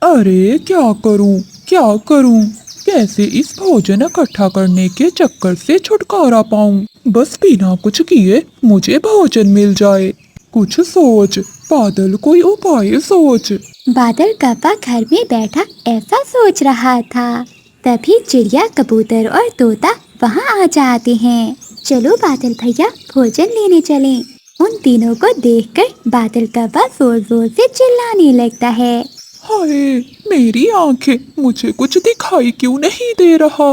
अरे क्या करूं, क्या करूं? कैसे इस भोजन इकट्ठा करने के चक्कर से छुटकारा पाऊं? बस बिना कुछ किए मुझे भोजन मिल जाए। कुछ सोच, बादल, कोई उपाय सोच। बादल कौवा घर में बैठा ऐसा सोच रहा था। तभी चिड़िया, कबूतर और तोता वहाँ आ जाते हैं। चलो बादल भैया, भोजन लेने चलें। उन तीनों को देखकर बादल कौवा जोर जोर से चिल्लाने लगता है। हाय, मेरी आंखें, मुझे कुछ दिखाई क्यों नहीं दे रहा?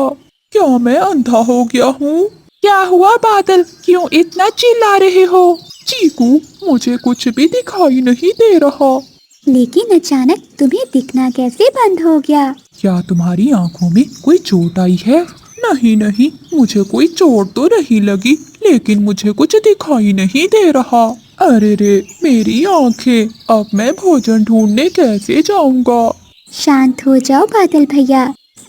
क्या मैं अंधा हो गया हूँ? क्या हुआ बादल, क्यों इतना चिल्ला रहे हो? चीकू, मुझे कुछ भी दिखाई नहीं दे रहा। लेकिन अचानक तुम्हें दिखना कैसे बंद हो गया? क्या तुम्हारी आंखों में कोई चोट आई है? नहीं नहीं, मुझे कोई चोट तो नहीं लगी, लेकिन मुझे कुछ दिखाई नहीं दे रहा। अरे रे, मेरी आंखें, अब मैं भोजन ढूंढने कैसे जाऊंगा? शांत हो जाओ बादल भैया,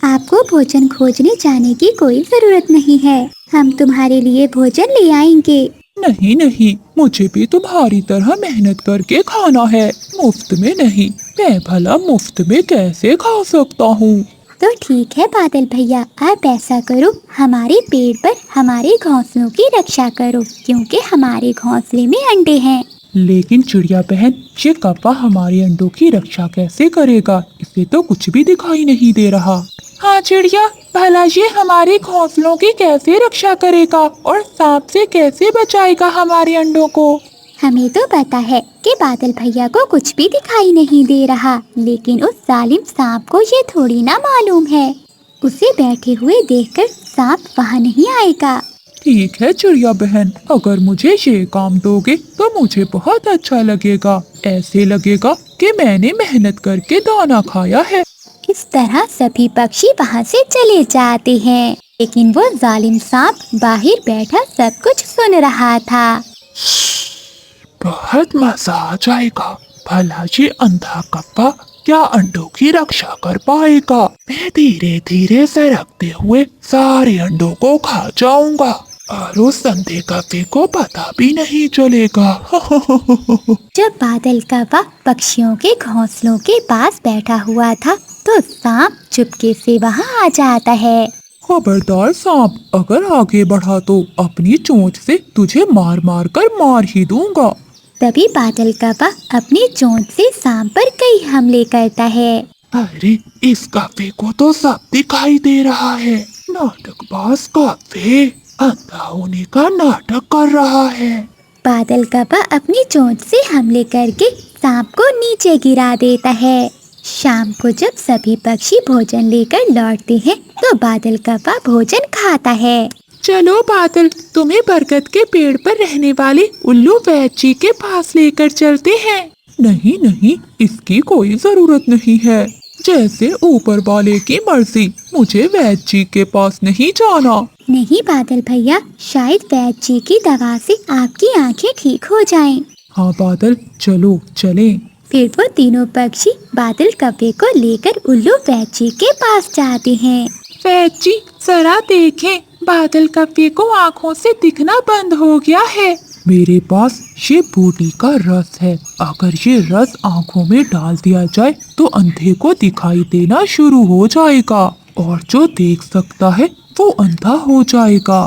आपको भोजन खोजने जाने की कोई जरूरत नहीं है। हम तुम्हारे लिए भोजन ले आएंगे। नहीं नहीं, मुझे भी तुम्हारी तरह मेहनत करके खाना है, मुफ्त में नहीं। मैं भला मुफ्त में कैसे खा सकता हूँ? तो ठीक है बादल भैया, आप ऐसा करो, हमारे पेड़ पर हमारे घोंसलों की रक्षा करो, क्योंकि हमारे घोंसले में अंडे हैं। लेकिन चिड़िया बहन, ये कौवा हमारे अंडों की रक्षा कैसे करेगा? इसे तो कुछ भी दिखाई नहीं दे रहा। हाँ चिड़िया, भला ये हमारे घोंसलों की कैसे रक्षा करेगा और सांप से कैसे बचाएगा हमारे अंडों को? हमें तो पता है कि बादल भैया को कुछ भी दिखाई नहीं दे रहा, लेकिन उस जालिम सांप को ये थोड़ी ना मालूम है। उसे बैठे हुए देखकर सांप वहाँ नहीं आएगा। ठीक है चिड़िया बहन, अगर मुझे ये काम दोगे तो मुझे बहुत अच्छा लगेगा। ऐसे लगेगा कि मैंने मेहनत करके दाना खाया है। इस तरह सभी पक्षी वहाँ से चले जाते हैं, लेकिन वो जालिम सांप बाहर बैठा सब कुछ सुन रहा था। बहुत मजा आ जाएगा। भला ये अंधा कौवा क्या अंडों की रक्षा कर पाएगा? मैं धीरे धीरे सरकते हुए सारे अंडों को खा जाऊंगा और उस अंधे कौवे को पता भी नहीं चलेगा। जब बादल कौवा पक्षियों के घोंसलों के पास बैठा हुआ था, तो सांप चुपके से वहाँ आ जाता है। खबरदार सांप, अगर आगे बढ़ा तो अपनी चोंच से तुझे मार मार कर मार ही दूंगा। तभी बादल कौवा अपनी चोंच से सांप पर कई हमले करता है। अरे, इस कौवे को तो सब दिखाई दे रहा है। नाटकबाज कौवे, अंधा होने का नाटक कर रहा है। बादल कौवा अपनी चोंच से हमले करके सांप को नीचे गिरा देता है। शाम को जब सभी पक्षी भोजन लेकर लौटते हैं, तो बादल कौवा भोजन खाता है। चलो बादल, तुम्हें बरगद के पेड़ पर रहने वाले उल्लू वैद जी के पास लेकर चलते हैं। नहीं नहीं, इसकी कोई जरूरत नहीं है। जैसे ऊपर वाले की मर्जी, मुझे वैद जी के पास नहीं जाना। नहीं बादल भैया, शायद वैद जी की दवा से आपकी आंखें ठीक हो जाएं। हाँ बादल, चलो चलें। फिर वो तीनों पक्षी बादल कौवे को लेकर उल्लू वैद जी के पास जाते हैं। वैद जी, जरा देखें, बादल कौवे को आँखों से दिखना बंद हो गया है। मेरे पास ये बूटी का रस है। अगर ये रस आँखों में डाल दिया जाए तो अंधे को दिखाई देना शुरू हो जाएगा और जो देख सकता है वो अंधा हो जाएगा।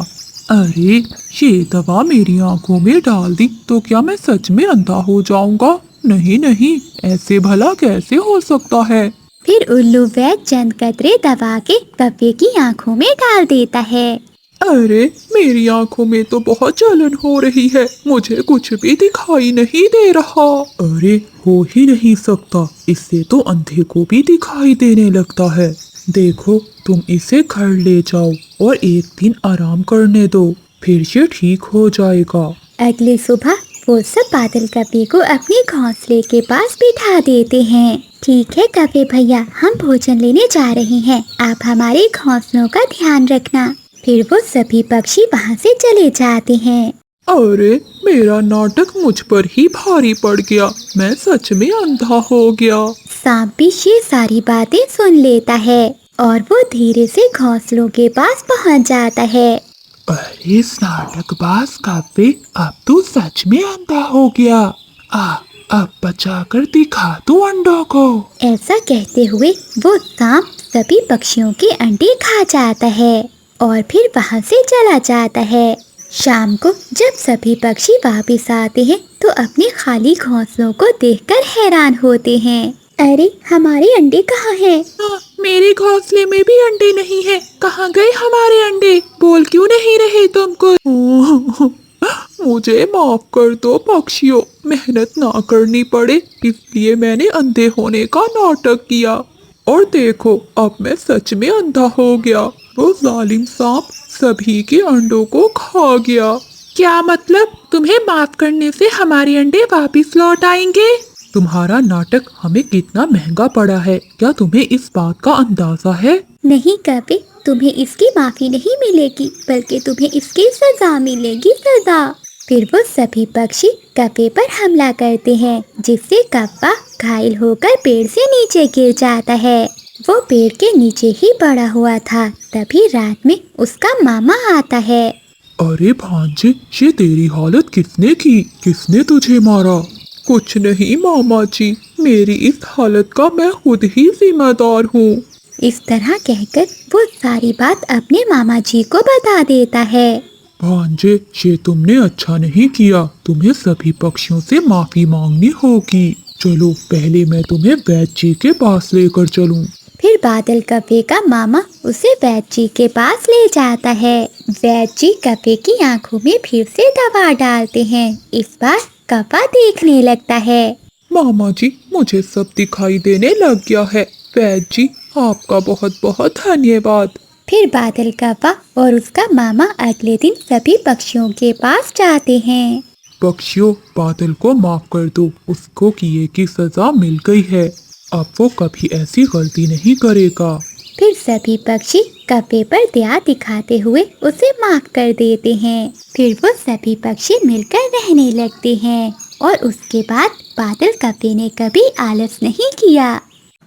अरे, ये दवा मेरी आँखों में डाल दी तो क्या मैं सच में अंधा हो जाऊंगा? नहीं नहीं, ऐसे भला कैसे हो सकता है? फिर उल्लू वैद चंद कतरे दबा के कौवे की आंखों में डाल देता है। अरे, मेरी आंखों में तो बहुत जलन हो रही है, मुझे कुछ भी दिखाई नहीं दे रहा। अरे, हो ही नहीं सकता, इससे तो अंधे को भी दिखाई देने लगता है। देखो, तुम इसे घर ले जाओ और एक दिन आराम करने दो, फिर ये ठीक हो जाएगा। अगली सुबह वो सब बादल कौवे को अपने घोंसले के पास बिठा देते हैं। ठीक है कौवे भैया, हम भोजन लेने जा रहे हैं, आप हमारे घोंसलों का ध्यान रखना। फिर वो सभी पक्षी वहाँ से चले जाते हैं। अरे, मेरा नाटक मुझ पर ही भारी पड़ गया, मैं सच में अंधा हो गया। सांप भी ये सारी बातें सुन लेता है और वो धीरे से घोंसलों के पास पहुँच जाता है। अरे नाटकबाज कौवे, अब तू सच में अंधा हो गया। अब बचाकर दिखा तू अंडों को। ऐसा कहते हुए वो सांप सभी पक्षियों के अंडे खा जाता है और फिर वहाँ से चला जाता है। शाम को जब सभी पक्षी वापस आते हैं तो अपने खाली घोंसलों को देखकर हैरान होते हैं। अरे हमारे अंडे कहाँ हैं? मेरे घोंसले में भी अंडे नहीं है। कहाँ गए हमारे अंडे? बोल क्यों नहीं रहे तुम कुछ? मुझे माफ कर दो पक्षियों, मेहनत ना करनी पड़े इसलिए मैंने अंधे होने का नाटक किया। और देखो अब मैं सच में अंधा हो गया। वो जालिम सांप सभी के अंडों को खा गया। क्या मतलब? तुम्हें माफ करने से हमारे अंडे वापस लौट आएंगे? तुम्हारा नाटक हमें कितना महंगा पड़ा है, क्या तुम्हें इस बात का अंदाजा है? नहीं कपे, तुम्हें इसकी माफी नहीं मिलेगी बल्कि तुम्हें इसकी सजा मिलेगी, सजा। फिर वो सभी पक्षी कपे पर हमला करते हैं जिससे कप्पा घायल होकर पेड़ से नीचे गिर जाता है। वो पेड़ के नीचे ही पड़ा हुआ था। तभी रात में उसका मामा आता है। अरे भांजे, ये तेरी हालत किसने की? किसने तुझे मारा? कुछ नहीं मामा जी, मेरी इस हालत का मैं खुद ही जिम्मेदार हूँ। इस तरह कहकर वो सारी बात अपने मामा जी को बता देता है। भांजे, ये तुमने अच्छा नहीं किया। तुम्हें सभी पक्षियों से माफी मांगनी होगी। चलो पहले मैं तुम्हें वैद्य जी के पास लेकर चलूं। फिर बादल कपे का मामा उसे वैद्य जी के पास ले जाता है। वैद्य जी कपे की आंखों में फिर से दवा डालते हैं। इस बार कपा देखने लगता है। मामा जी, मुझे सब दिखाई देने लग गया है। वैद्य जी, आपका बहुत बहुत धन्यवाद। फिर बादल कपा और उसका मामा अगले दिन सभी पक्षियों के पास जाते हैं। पक्षियों, बादल को माफ कर दो, उसको किए की सजा मिल गई है। अब वो कभी ऐसी गलती नहीं करेगा। फिर सभी पक्षी कपे पर दया दिखाते हुए उसे माफ कर देते हैं। फिर वो सभी पक्षी मिलकर रहने लगते हैं और उसके बाद बादल कपे ने कभी आलस नहीं किया।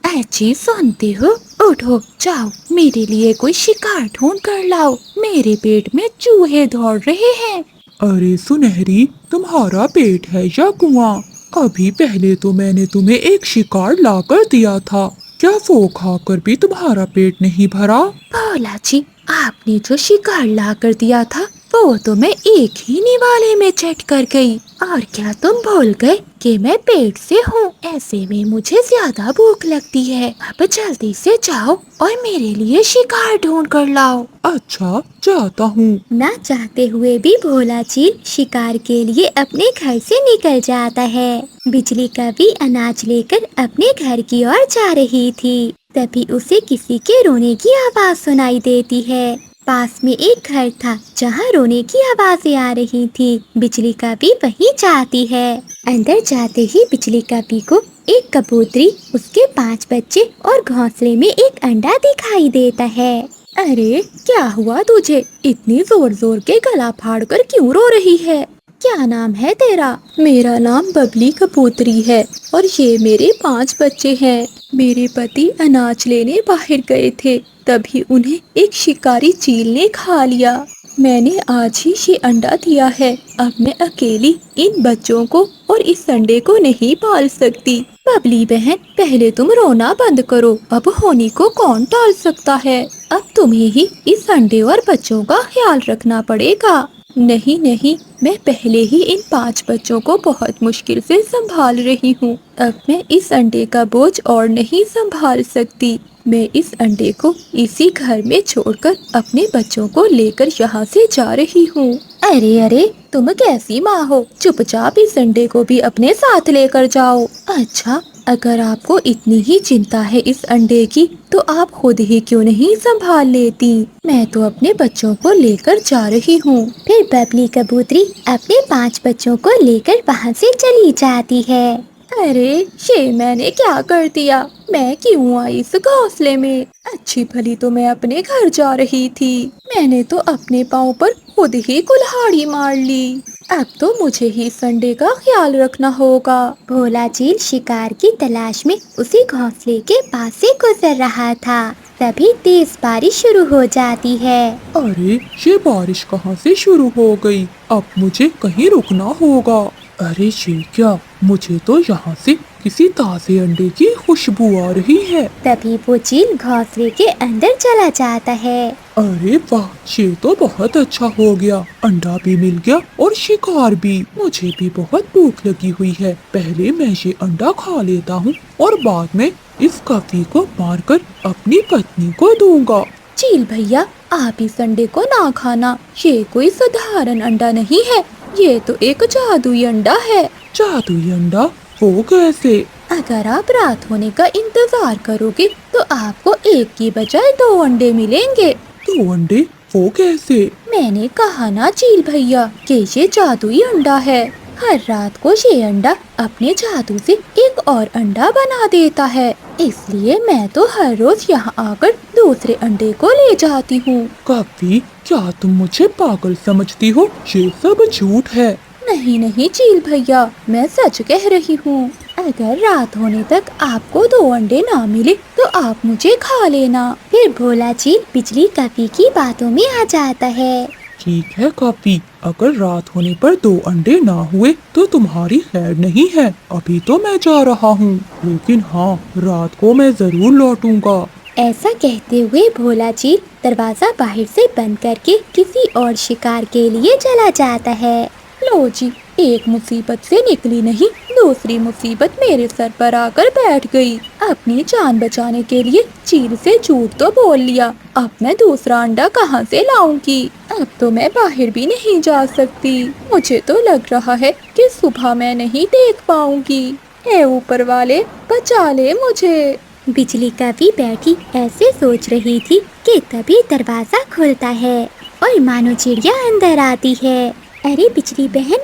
अच्छी सुनते हो? उठो, जाओ मेरे लिए कोई शिकार ढूंढ कर लाओ। मेरे पेट में चूहे दौड़ रहे हैं। अरे सुनहरी, तुम्हारा पेट है या कुआं? अभी पहले तो मैंने तुम्हें एक शिकार लाकर दिया था। क्या वो खाकर भी तुम्हारा पेट नहीं भरा? भोला जी, आपने जो शिकार ला कर दिया था वो तो मैं एक ही निवाले में चट कर गई। और क्या तुम भूल गए कि मैं पेट से हूँ? ऐसे में मुझे ज्यादा भूख लगती है। अब जल्दी से जाओ और मेरे लिए शिकार ढूंढ कर लाओ। अच्छा, जाता हूँ। ना चाहते हुए भी भोला चील शिकार के लिए अपने घर से निकल जाता है। बिजली का भी अनाज लेकर अपने घर की ओर जा रही थी। तभी उसे किसी के रोने की आवाज सुनाई देती है। पास में एक घर था जहाँ रोने की आवाजें आ रही थी। बिजली का भी वहीं जाती है। अंदर जाते ही बिजली का भी को एक कबूतरी, उसके 5 बच्चे और घोंसले में एक अंडा दिखाई देता है। अरे क्या हुआ तुझे? इतनी जोर जोर के गला फाड़ कर क्यों रो रही है? क्या नाम है तेरा? मेरा नाम बबली कबूतरी है और ये मेरे 5 बच्चे हैं। मेरे पति अनाज लेने बाहर गए थे, तभी उन्हें एक शिकारी चील ने खा लिया। मैंने आज ही ये अंडा दिया है। अब मैं अकेली इन बच्चों को और इस अंडे को नहीं पाल सकती। बबली बहन, पहले तुम रोना बंद करो। अब होनी को कौन टाल सकता है? अब तुम्हें ही इस अंडे और बच्चों का ख्याल रखना पड़ेगा। नहीं नहीं, मैं पहले ही इन 5 बच्चों को बहुत मुश्किल से संभाल रही हूँ। अब मैं इस अंडे का बोझ और नहीं संभाल सकती। मैं इस अंडे को इसी घर में छोड़कर अपने बच्चों को लेकर यहाँ से जा रही हूँ। अरे अरे, तुम कैसी माँ हो? चुपचाप इस अंडे को भी अपने साथ लेकर जाओ। अच्छा, अगर आपको इतनी ही चिंता है इस अंडे की तो आप खुद ही क्यों नहीं संभाल लेती? मैं तो अपने बच्चों को लेकर जा रही हूँ। फिर बबली कबूतरी अपने 5 बच्चों को लेकर वहाँ से चली जाती है। अरे ये मैंने क्या कर दिया? मैं क्यों आई इस घोंसले में? अच्छी भली तो मैं अपने घर जा रही थी। मैंने तो अपने पाँव पर खुद ही कुल्हाड़ी मार ली। अब तो मुझे ही इस अंडे का ख्याल रखना होगा। भोला चील शिकार की तलाश में उसी घोंसले के पास से गुजर रहा था। तभी तेज बारिश शुरू हो जाती है। अरे ये बारिश कहाँ से शुरू हो गई? अब मुझे कहीं रुकना होगा। अरे ये क्या, मुझे तो यहाँ से किसी ताजे अंडे की खुशबू आ रही है। तभी वो चील घोंसले के अंदर चला जाता है। अरे वाह, ये तो बहुत अच्छा हो गया। अंडा भी मिल गया और शिकार भी। मुझे भी बहुत भूख लगी हुई है। पहले मैं ये अंडा खा लेता हूँ और बाद में इस कौवी को मारकर अपनी पत्नी को दूंगा। चील भैया, आप इस अंडे को ना खाना। ये कोई साधारण अंडा नहीं है, ये तो एक जादुई अंडा है। जादुई अंडा? वो कैसे? अगर आप रात होने का इंतजार करोगे तो आपको एक की बजाय 2 अंडे मिलेंगे। 2 अंडे? वो कैसे? मैंने कहा ना चील भैया कि ये जादुई अंडा है। हर रात को ये अंडा अपने जादू से एक और अंडा बना देता है, इसलिए मैं तो हर रोज यहाँ आकर दूसरे अंडे को ले जाती हूँ। कौवी, क्या तुम मुझे पागल समझती हो? ये सब झूठ है। नहीं नहीं चील भैया, मैं सच कह रही हूँ। अगर रात होने तक आपको 2 अंडे ना मिले तो आप मुझे खा लेना। फिर भोला चील बिजली कौवी की बातों में आ जाता है। ठीक है कौवी, अगर रात होने पर 2 अंडे ना हुए तो तुम्हारी खैर नहीं है। अभी तो मैं जा रहा हूँ, लेकिन हाँ, रात को मैं जरूर लौटूंगा। ऐसा कहते हुए भोला चील दरवाजा बाहर से बंद करके किसी और शिकार के लिए चला जाता है। लो जी, एक मुसीबत से निकली नहीं, दूसरी मुसीबत मेरे सर पर आकर बैठ गई। अपनी जान बचाने के लिए चील से झूठ तो बोल लिया, अब मैं दूसरा अंडा कहाँ से लाऊंगी? अब तो मैं बाहर भी नहीं जा सकती। मुझे तो लग रहा है कि सुबह मैं नहीं देख पाऊंगी। हे ऊपर वाले, बचा ले मुझे। बिजली कौवी बैठी ऐसे सोच रही थी कि तभी दरवाजा खुलता है और मानो चिड़िया अंदर आती है। अरे बिजली बहन,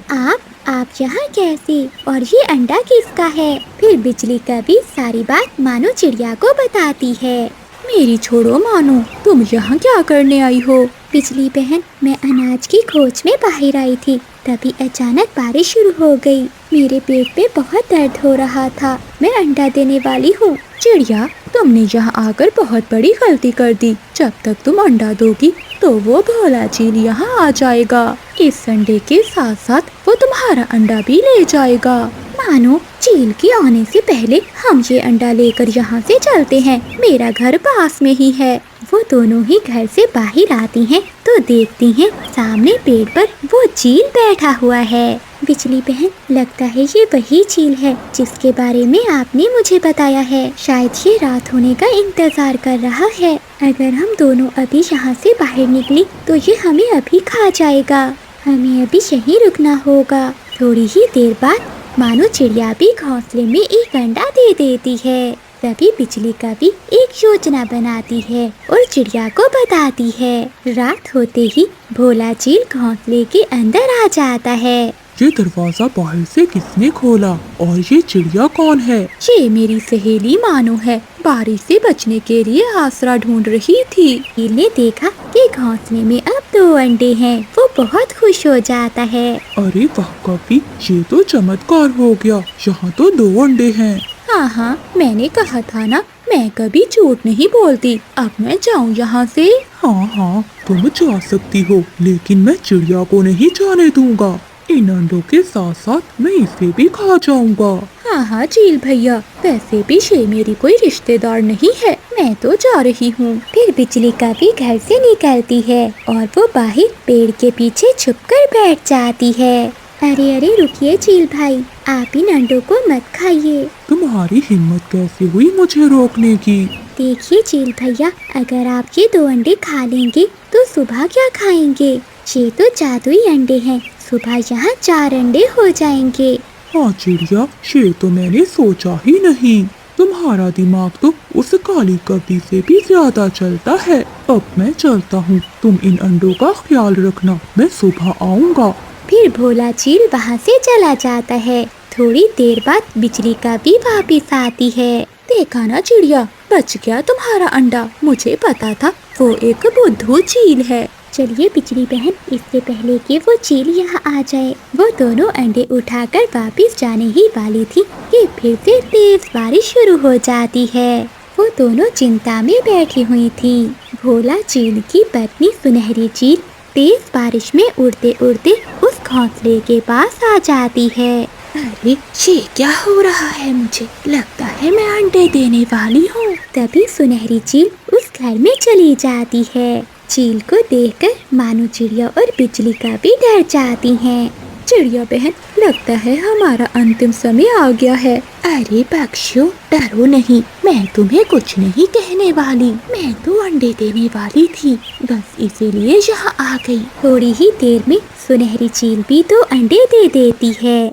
आप यहाँ कैसे? और ये अंडा किसका है? फिर बिजली कौवी सारी बात मानो चिड़िया को बताती है। मेरी छोड़ो मानो, तुम यहाँ क्या करने आई हो? बिजली बहन, मैं अनाज की खोज में बाहर आई थी, तभी अचानक बारिश शुरू हो गई। मेरे पेट पे बहुत दर्द हो रहा था, मैं अंडा देने वाली हूँ। चिड़िया, तुमने यहाँ आकर बहुत बड़ी गलती कर दी। जब तक तुम अंडा दोगी तो वो भोला चील यहाँ आ जाएगा। इस अंडे के साथ साथ वो तुम्हारा अंडा भी ले जाएगा। मानो, चील के आने से पहले हम ये अंडा लेकर यहाँ से चलते हैं, मेरा घर पास में ही है। वो दोनों ही घर से बाहर आती हैं तो देखती हैं सामने पेड़ पर वो चील बैठा हुआ है। बिजली बहन, लगता है ये वही चील है जिसके बारे में आपने मुझे बताया है। शायद ये रात होने का इंतजार कर रहा है। अगर हम दोनों अभी यहाँ से बाहर निकली तो ये हमें अभी खा जाएगा। हमें अभी यहीं रुकना होगा। थोड़ी ही देर बाद मानो चिड़िया भी घोंसले में एक अंडा दे देती है। तभी बिजली कौवी एक योजना बनाती है और चिड़िया को बताती है। रात होते ही भोला चील घोंसले के अंदर आ जाता है। ये दरवाजा बाहर से किसने खोला और ये चिड़िया कौन है? ये मेरी सहेली मानो है, बारिश से बचने के लिए आसरा ढूंढ रही थी। चील ने देखा कि घोंसले में अब 2 अंडे हैं, वो बहुत खुश हो जाता है। अरे वाह कौवी, ये तो चमत्कार हो गया। यहाँ तो 2 अंडे हैं। हाँ हाँ, मैंने कहा था ना, मैं कभी झूठ नहीं बोलती। अब मैं जाऊँ यहाँ से? हाँ हाँ, तुम जा सकती हो, लेकिन मैं चिड़िया को नहीं जाने दूंगा। इन अंडों के साथ साथ मैं इसे भी खा जाऊंगा। हाँ हाँ चील भैया, वैसे भी ये मेरी कोई रिश्तेदार नहीं है, मैं तो जा रही हूँ। फिर बिजली कौवी घर से निकलती है और वो बाहर पेड़ के पीछे छुपकर बैठ जाती है। अरे अरे रुकिए चील भाई, आप इन अंडों को मत खाइए। तुम्हारी हिम्मत कैसे हुई मुझे रोकने की? देखिए चील भैया, अगर आप ये 2 अंडे खा लेंगे तो सुबह क्या खाएंगे? ये तो जादुई अंडे हैं, सुबह यहाँ 4 अंडे हो जाएंगे। हाँ चिड़िया, ये तो मैंने सोचा ही नहीं। तुम्हारा दिमाग तो उस काली कौवी से भी ज्यादा चलता है। अब मैं चलता हूँ, तुम इन अंडों का ख्याल रखना, मैं सुबह आऊँगा। फिर भोला चील वहाँ से चला जाता है। थोड़ी देर बाद बिजली कौवी वापिस आती है। देखा ना चिड़िया, बच गया तुम्हारा अंडा, मुझे पता था वो एक बुद्धू चील है। चलिए बिजली बहन, इससे पहले कि वो चील यहाँ आ जाए, वो दोनों अंडे उठाकर वापिस जाने ही वाली थी कि फिर से तेज बारिश शुरू हो जाती है। वो दोनों चिंता में बैठी हुई थी। भोला चील की पत्नी सुनहरी चील तेज बारिश में उड़ते उड़ते उस घोंसले के पास आ जाती है। अरे ये क्या हो रहा है? मुझे लगता है मैं अंडे देने वाली हूँ। तभी सुनहरी चील उस घर में चली जाती है। चील को देखकर मानो चिड़िया और बिजली का भी डर जाती हैं। चिड़िया बहन, लगता है हमारा अंतिम समय आ गया है। अरे पक्षियों, डरो नहीं, मैं तुम्हें कुछ नहीं कहने वाली। मैं तो अंडे देने वाली थी, बस इसीलिए यहाँ आ गई। थोड़ी ही देर में सुनहरी चील भी तो अंडे दे देती है।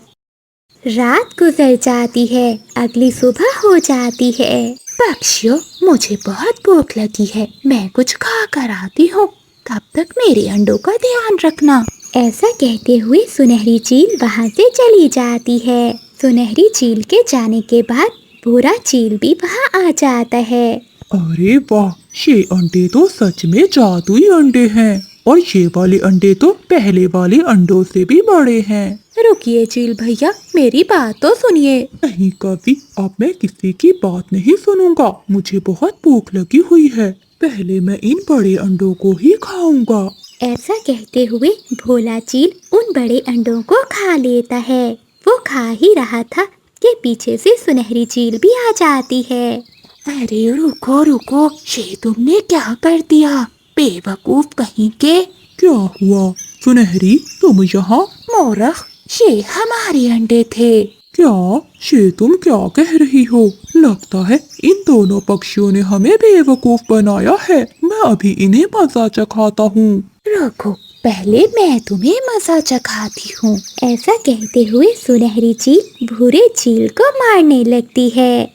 रात गुजर जाती है, अगली सुबह हो जाती है। पक्षियों, मुझे बहुत भूख लगी है, मैं कुछ खा कर आती हूँ, तब तक मेरे अंडों का ध्यान रखना। ऐसा कहते हुए सुनहरी चील वहाँ से चली जाती है। सुनहरी चील के जाने के बाद भूरा चील भी वहाँ आ जाता है। अरे वाह, ये अंडे तो सच में जादुई अंडे हैं और ये वाले अंडे तो पहले वाले अंडों से भी बड़े हैं। रुकिए चील भैया, मेरी बात तो सुनिए। नहीं कवि, अब मैं किसी की बात नहीं सुनूंगा। मुझे बहुत भूख लगी हुई है, पहले मैं इन बड़े अंडों को ही खाऊंगा। ऐसा कहते हुए भोला चील उन बड़े अंडों को खा लेता है। वो खा ही रहा था कि पीछे से सुनहरी चील भी आ जाती है। अरे रुको रुको, ये तुमने क्या कर दिया? बेवकूफ कहीं के। क्या हुआ सुनहरी, तुम यहाँ? मूर्ख, ये हमारे अंडे थे। क्या ये तुम क्या कह रही हो? लगता है इन दोनों पक्षियों ने हमें बेवकूफ बनाया है। मैं अभी इन्हें मजा चखाता हूँ। रुको, पहले मैं तुम्हें मजा चखाती हूँ। ऐसा कहते हुए सुनहरी चील भूरे चील को मारने लगती है।